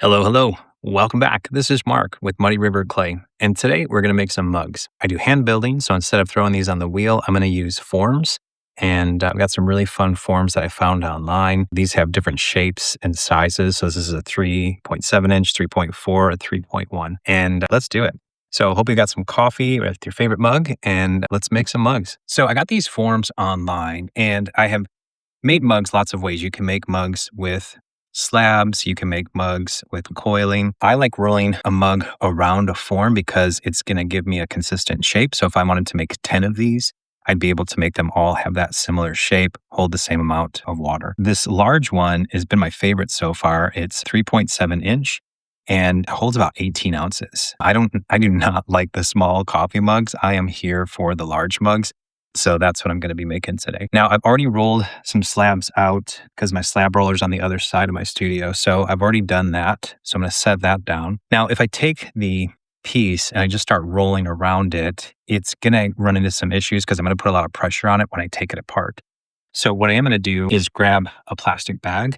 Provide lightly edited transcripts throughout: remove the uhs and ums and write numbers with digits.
Hello, hello. Welcome back. This is Mark with Muddy River Clay. And today we're going to make some mugs. I do hand building. So instead of throwing these on the wheel, I'm going to use forms. And I've got some really fun forms that I found online. These have different shapes and sizes. So this is a 3.7 inch, 3.4, a 3.1. And let's do it. So hope you got some coffee with your favorite mug and let's make some mugs. So I got these forms online and I have made mugs lots of ways. You can make mugs with slabs. You can make mugs with coiling. I like rolling a mug around a form because it's going to give me a consistent shape. So if I wanted to make 10 of these, I'd be able to make them all have that similar shape, hold the same amount of water. This large one has been my favorite so far. It's 3.7 inch and holds about 18 ounces. I do not like the small coffee mugs. I am here for the large mugs. So that's what I'm going to be making today. Now, I've already rolled some slabs out because my slab roller's on the other side of my studio. So I've already done that. So I'm going to set that down. Now, if I take the piece and I just start rolling around it, it's going to run into some issues because I'm going to put a lot of pressure on it when I take it apart. So what I am going to do is grab a plastic bag.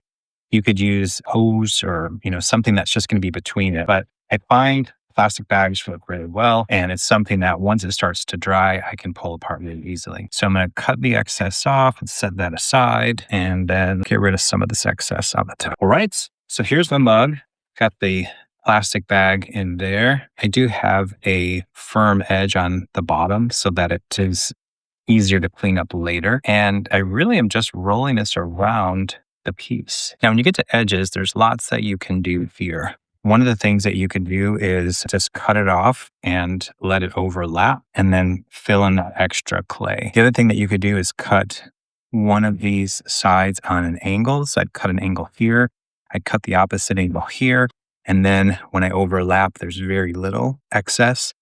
You could use hose or, something that's just going to be between it. But I find plastic bags work really well. And it's something that once it starts to dry, I can pull apart really easily. So I'm going to cut the excess off and set that aside and then get rid of some of this excess on the top. All right. So here's my mug. Got the plastic bag in there. I do have a firm edge on the bottom so that it is easier to clean up later. And I really am just rolling this around the piece. Now, when you get to edges, there's lots that you can do here. One of the things that you can do is just cut it off and let it overlap and then fill in that extra clay. The other thing that you could do is cut one of these sides on an angle. So I'd cut an angle here. I'd cut the opposite angle here. And then when I overlap, there's very little excess.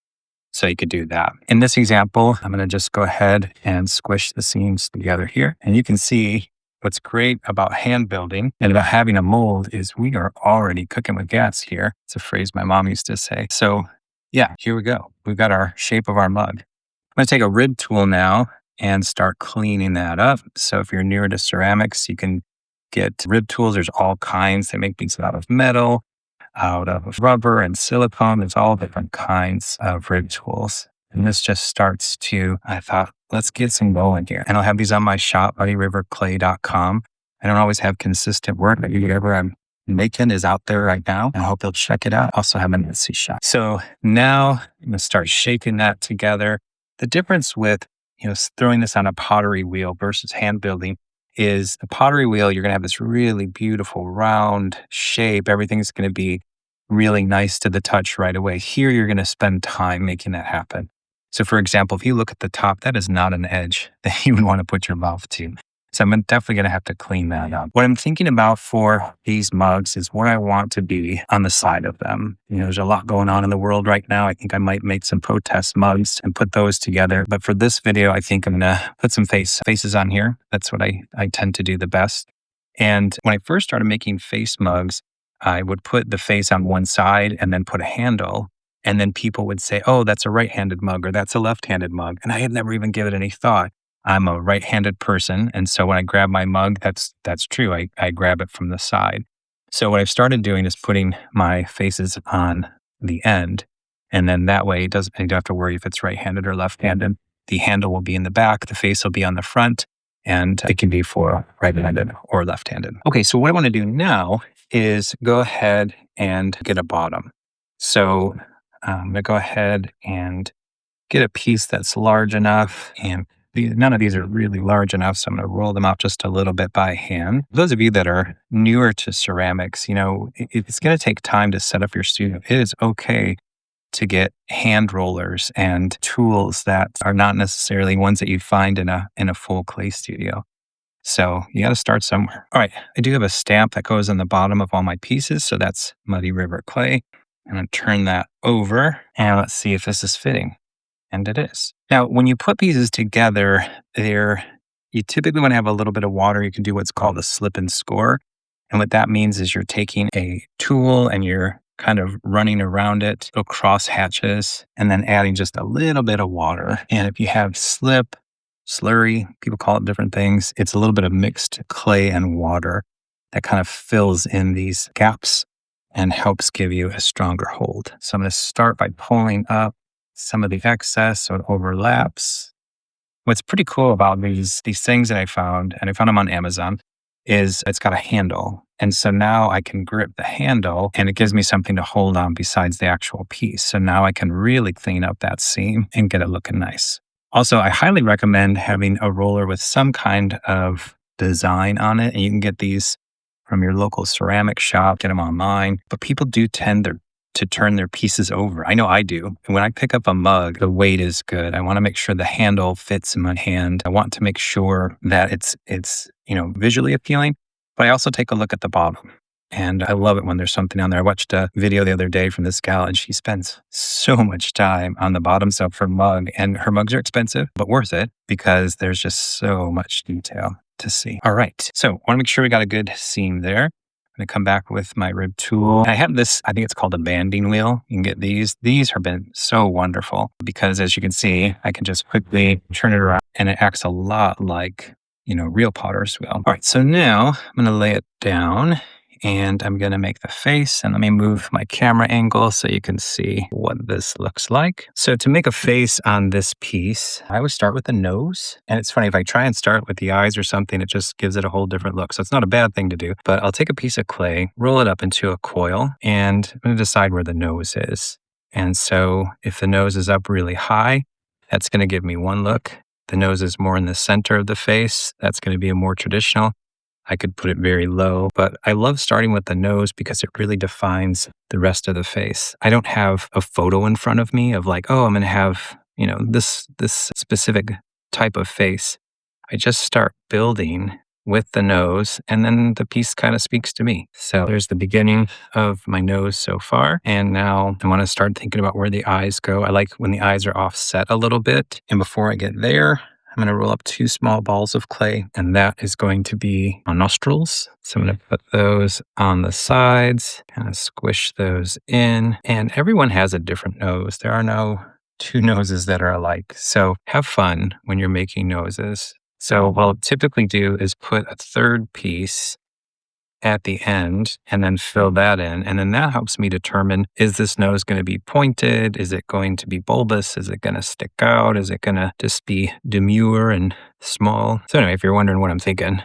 So you could do that. In this example, I'm going to just go ahead and squish the seams together here. And you can see what's great about hand building and about having a mold is we are already cooking with gas here. It's a phrase my mom used to say. So yeah, here we go. We've got our shape of our mug. I'm going to take a rib tool now and start cleaning that up. So if you're newer to ceramics, you can get rib tools. There's all kinds. They make these out of metal, out of rubber and silicone. There's all different kinds of rib tools. And this just starts to, I thought, let's get some going here. And I'll have these on my shop, muddyriverclay.com. I don't always have consistent work, but whatever I'm making is out there right now. And I hope you'll check it out. Also have an Etsy shop. So now I'm going to start shaping that together. The difference with, throwing this on a pottery wheel versus hand building is the pottery wheel, you're going to have this really beautiful round shape. Everything's going to be really nice to the touch right away. Here, you're going to spend time making that happen. So for example, if you look at the top, that is not an edge that you would want to put your mouth to. So I'm definitely going to have to clean that up. What I'm thinking about for these mugs is what I want to be on the side of them. There's a lot going on in the world right now. I think I might make some protest mugs and put those together. But for this video, I think I'm going to put some faces on here. That's what I tend to do the best. And when I first started making face mugs, I would put the face on one side and then put a handle. And then people would say, oh, that's a right-handed mug or that's a left-handed mug. And I had never even given it any thought. I'm a right-handed person. And so when I grab my mug, that's true. I grab it from the side. So what I've started doing is putting my faces on the end. And then that way I don't have to worry if it's right-handed or left-handed. The handle will be in the back. The face will be on the front. And it can be for right-handed or left-handed. Okay, so what I want to do now is go ahead and get a bottom. So I'm going to go ahead and get a piece that's large enough. And none of these are really large enough, so I'm going to roll them out just a little bit by hand. Those of you that are newer to ceramics, it's going to take time to set up your studio. It is okay to get hand rollers and tools that are not necessarily ones that you find in a full clay studio. So you got to start somewhere. All right, I do have a stamp that goes on the bottom of all my pieces, so that's Muddy River Clay. I'm going to turn that over and let's see if this is fitting. And it is. Now, when you put pieces together, you typically want to have a little bit of water. You can do what's called a slip and score. And what that means is you're taking a tool and you're kind of running around it, little cross hatches, and then adding just a little bit of water. And if you have slip, slurry, people call it different things, it's a little bit of mixed clay and water that kind of fills in these gaps and helps give you a stronger hold. So I'm going to start by pulling up some of the excess so it overlaps. What's pretty cool about these things that I found, and I found them on Amazon, is it's got a handle. And so now I can grip the handle and it gives me something to hold on besides the actual piece. So now I can really clean up that seam and get it looking nice. Also, I highly recommend having a roller with some kind of design on it. And you can get these from your local ceramic shop, get them online. But people do tend to turn their pieces over. I know I do. When I pick up a mug, the weight is good. I want to make sure the handle fits in my hand. I want to make sure that it's visually appealing, but I also take a look at the bottom. And I love it when there's something on there. I watched a video the other day from this gal and she spends so much time on the bottom of her mug, and her mugs are expensive, but worth it because there's just so much detail to see. All right. So I want to make sure we got a good seam there. I'm going to come back with my rib tool. I have this, I think it's called a banding wheel. You can get these. These have been so wonderful because as you can see, I can just quickly turn it around and it acts a lot like, real potter's wheel. All right. So now I'm going to lay it down and I'm going to make the face, and let me move my camera angle so you can see what this looks like. So to make a face on this piece, I would start with the nose. And it's funny, if I try and start with the eyes or something, it just gives it a whole different look. So it's not a bad thing to do, but I'll take a piece of clay, roll it up into a coil, and I'm going to decide where the nose is. And so if the nose is up really high, that's going to give me one look. The nose is more in the center of the face. That's going to be a more traditional. I could put it very low, but I love starting with the nose because it really defines the rest of the face. I don't have a photo in front of me of like, oh, I'm going to have, this specific type of face. I just start building with the nose, and then the piece kind of speaks to me. So there's the beginning of my nose so far. And now I want to start thinking about where the eyes go. I like when the eyes are offset a little bit. And before I get there, I'm going to roll up 2 small balls of clay, and that is going to be my nostrils. So I'm going to put those on the sides, kind of squish those in. And everyone has a different nose. There are no 2 noses that are alike. So have fun when you're making noses. So what I'll typically do is put a third piece at the end and then fill that in. And then that helps me determine, is this nose going to be pointed? Is it going to be bulbous? Is it going to stick out? Is it going to just be demure and small? So anyway, if you're wondering what I'm thinking,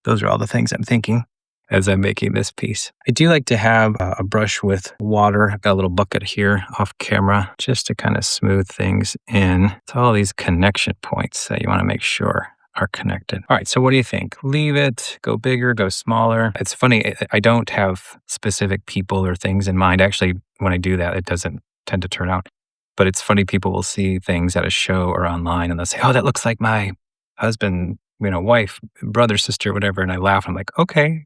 those are all the things I'm thinking as I'm making this piece. I do like to have a brush with water. I've got a little bucket here off camera just to kind of smooth things in. It's all these connection points that you want to make sure are connected. All right, so what do you think? Leave it, go bigger, go smaller. It's funny, I don't have specific people or things in mind. Actually, when I do that, it doesn't tend to turn out. But it's funny, people will see things at a show or online and they'll say, oh, that looks like my husband, wife, brother, sister, whatever. And I laugh. I'm like, okay,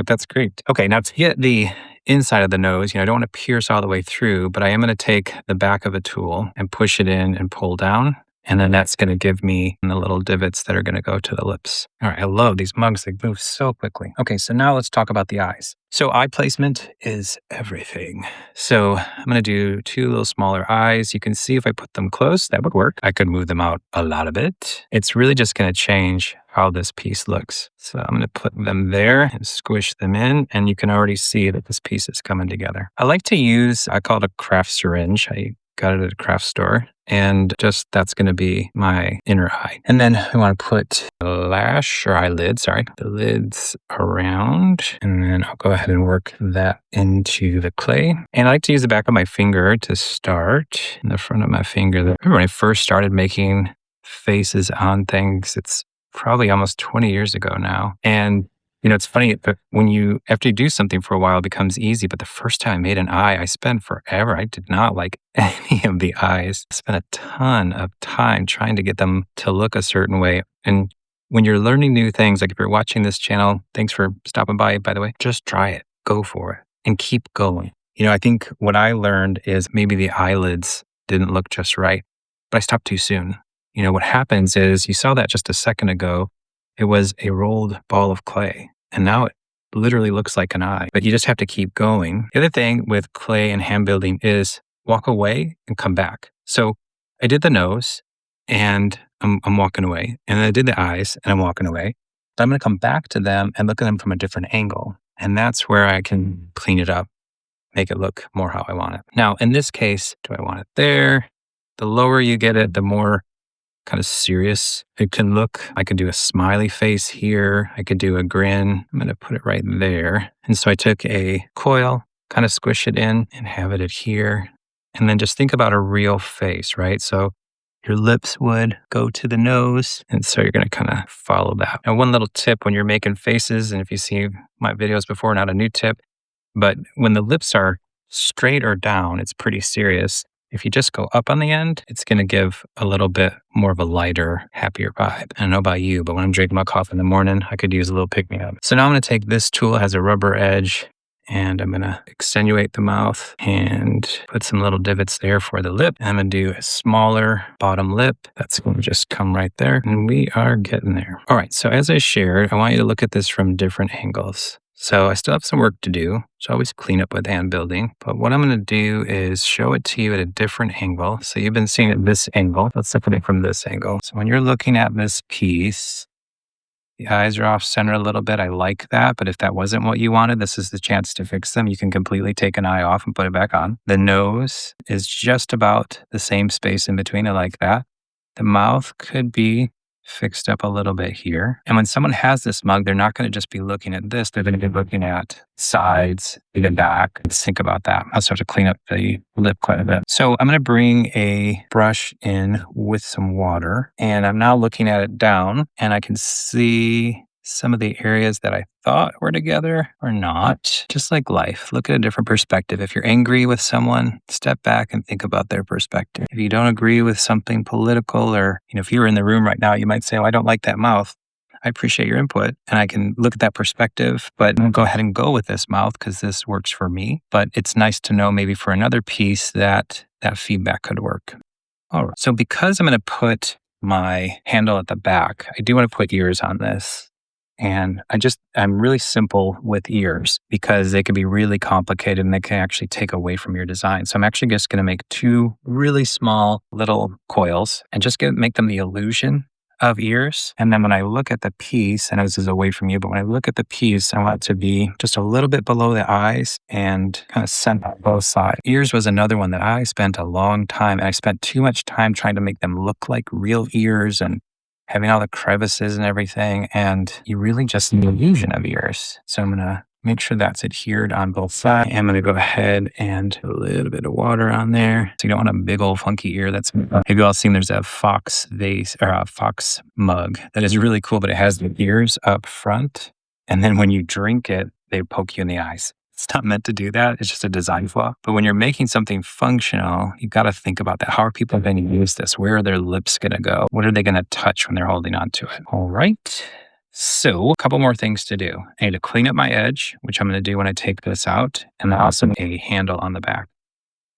that's great. Okay, now to get the inside of the nose, I don't want to pierce all the way through, but I am going to take the back of a tool and push it in and pull down. And then that's going to give me the little divots that are going to go to the lips. All right, I love these mugs. They move so quickly. Okay, so now let's talk about the eyes. So eye placement is everything. So I'm going to do 2 little smaller eyes. You can see if I put them close, that would work. I could move them out a lot of it. It's really just going to change how this piece looks. So I'm going to put them there and squish them in. And you can already see that this piece is coming together. I like to use, I call it a craft syringe. I got it at a craft store. And just that's going to be my inner eye. And then I want to put the lids around. And then I'll go ahead and work that into the clay. And I like to use the back of my finger to start in the front of my finger. I remember when I first started making faces on things, it's probably almost 20 years ago now. And it's funny, but after you do something for a while, it becomes easy. But the first time I made an eye, I spent forever. I did not like any of the eyes. I spent a ton of time trying to get them to look a certain way. And when you're learning new things, like if you're watching this channel, thanks for stopping by the way, just try it, go for it, and keep going. I think what I learned is maybe the eyelids didn't look just right, but I stopped too soon. What happens is, you saw that just a second ago, it was a rolled ball of clay. And now it literally looks like an eye, but you just have to keep going. The other thing with clay and hand building is walk away and come back. So I did the nose and I'm walking away. And then I did the eyes and I'm walking away. But I'm going to come back to them and look at them from a different angle. And that's where I can clean it up. make it look more how I want it. Now, in this case, do I want it there? The lower you get it, the more kind of serious it can look. I could do a smiley face here. I could do a grin. I'm going to put it right there. And so I took a coil, kind of squish it in and have it adhere. And then just think about a real face, right? So your lips would go to the nose. And so you're going to kind of follow that. Now, one little tip when you're making faces, and if you see my videos before, not a new tip, but when the lips are straight or down, it's pretty serious. If you just go up on the end, it's going to give a little bit more of a lighter, happier vibe. I don't know about you, but when I'm drinking my coffee in the morning, I could use a little pick-me-up. So now I'm going to take this tool, it has a rubber edge, and I'm going to accentuate the mouth and put some little divots there for the lip. And I'm going to do a smaller bottom lip. That's going to just come right there. And we are getting there. All right. So as I shared, I want you to look at this from different angles. So I still have some work to do. So always clean up with hand building. But what I'm going to do is show it to you at a different angle. So you've been seeing it at this angle. Let's look at it from this angle. So when you're looking at this piece, the eyes are off center a little bit. I like that. But if that wasn't what you wanted, this is the chance to fix them. You can completely take an eye off and put it back on. The nose is just about the same space in between. I like that. The mouth could be fixed up a little bit here. And when someone has this mug, they're not going to just be looking at this. They're going to be looking at sides, the back. Let's think about that. I also have to clean up the lip quite a bit. So I'm going to bring a brush in with some water, and I'm now looking at it down, and I can see some of the areas that I thought were together are not. Just like life, look at a different perspective. If you're angry with someone, step back and think about their perspective. If you don't agree with something political, or if you were in the room right now, you might say, "Oh, I don't like that mouth." I appreciate your input, and I can look at that perspective, but I'll go ahead and go with this mouth because this works for me. But it's nice to know maybe for another piece that feedback could work. All right. So because I'm going to put my handle at the back, I do want to put ears on this. And I'm really simple with ears because they can be really complicated and they can actually take away from your design. So I'm actually just going to make 2 really small little coils and just make them the illusion of ears. And then when I look at the piece, I know this is away from you, but when I look at the piece, I want it to be just a little bit below the eyes and kind of center on both sides. Ears was another one that I spent a long time, and I spent too much time trying to make them look like real ears and having all the crevices and everything. And you really just need the illusion of ears. So I'm going to make sure that's adhered on both sides. I'm going to go ahead and put a little bit of water on there. So you don't want a big old funky ear. Have you all seen there's a fox vase or a fox mug that is really cool, but it has the ears up front. And then when you drink it, they poke you in the eyes. It's not meant to do that. It's just a design flaw. But when you're making something functional, you've got to think about that. How are people going to use this? Where are their lips going to go? What are they going to touch when they're holding on to it? All right. So a couple more things to do. I need to clean up my edge, which I'm going to do when I take this out, and I also need a handle on the back.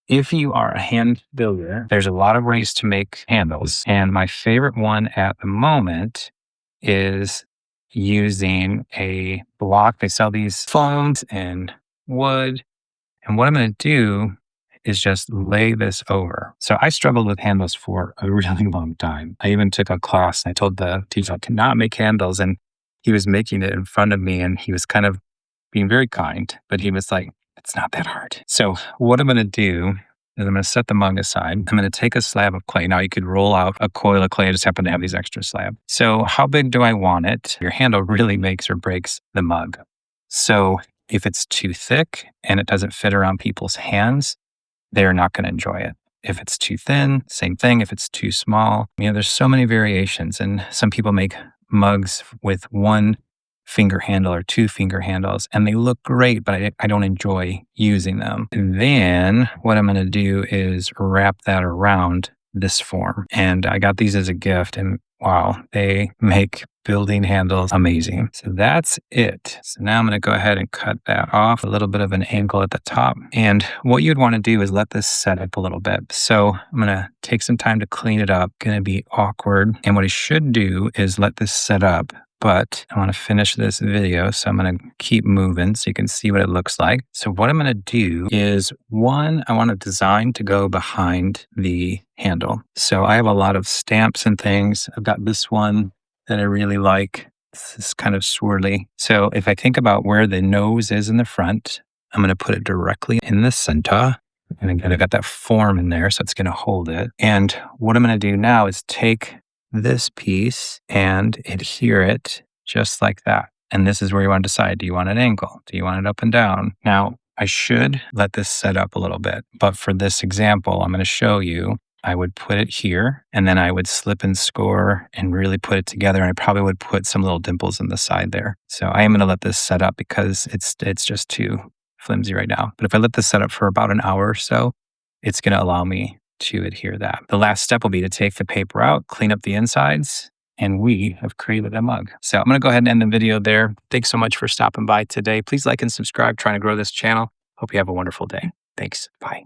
If you are a hand builder, there's a lot of ways to make handles. And my favorite one at the moment is using a block. They sell these foams and wood. And what I'm going to do is just lay this over. So I struggled with handles for a really long time. I even took a class and I told the teacher I cannot make handles. And he was making it in front of me and he was kind of being very kind, but he was like, it's not that hard. So what I'm going to do is I'm going to set the mug aside. I'm going to take a slab of clay. Now you could roll out a coil of clay. I just happen to have these extra slabs. So how big do I want it? Your handle really makes or breaks the mug. So if it's too thick and it doesn't fit around people's hands, they're not going to enjoy it. If it's too thin, same thing. If it's too small, there's so many variations. And some people make mugs with 1 finger handle or 2 finger handles, and they look great, but I don't enjoy using them. And then what I'm going to do is wrap that around this form. And I got these as a gift, and wow, they make building handles amazing. So that's it. So now I'm going to go ahead and cut that off, a little bit of an angle at the top. And what you'd want to do is let this set up a little bit. So I'm going to take some time to clean it up. Going to be awkward. And what I should do is let this set up. But I want to finish this video, so I'm going to keep moving so you can see what it looks like. So what I'm going to do is, one, I want a design to go behind the handle. So I have a lot of stamps and things. I've got this one that I really like. It's kind of swirly. So if I think about where the nose is in the front, I'm going to put it directly in the center. And again, I got that form in there, so it's going to hold it. And what I'm going to do now is take this piece and adhere it just like that. And this is where you want to decide, do you want an angle? Do you want it up and down? Now, I should let this set up a little bit, but for this example, I'm going to show you. I would put it here, and then I would slip and score and really put it together. And I probably would put some little dimples in the side there. So I am going to let this set up because it's just too flimsy right now. But if I let this set up for about an hour or so, it's going to allow me to adhere that. The last step will be to take the paper out, clean up the insides, and we have created a mug. So I'm going to go ahead and end the video there. Thanks so much for stopping by today. Please like and subscribe, trying to grow this channel. Hope you have a wonderful day. Thanks. Bye.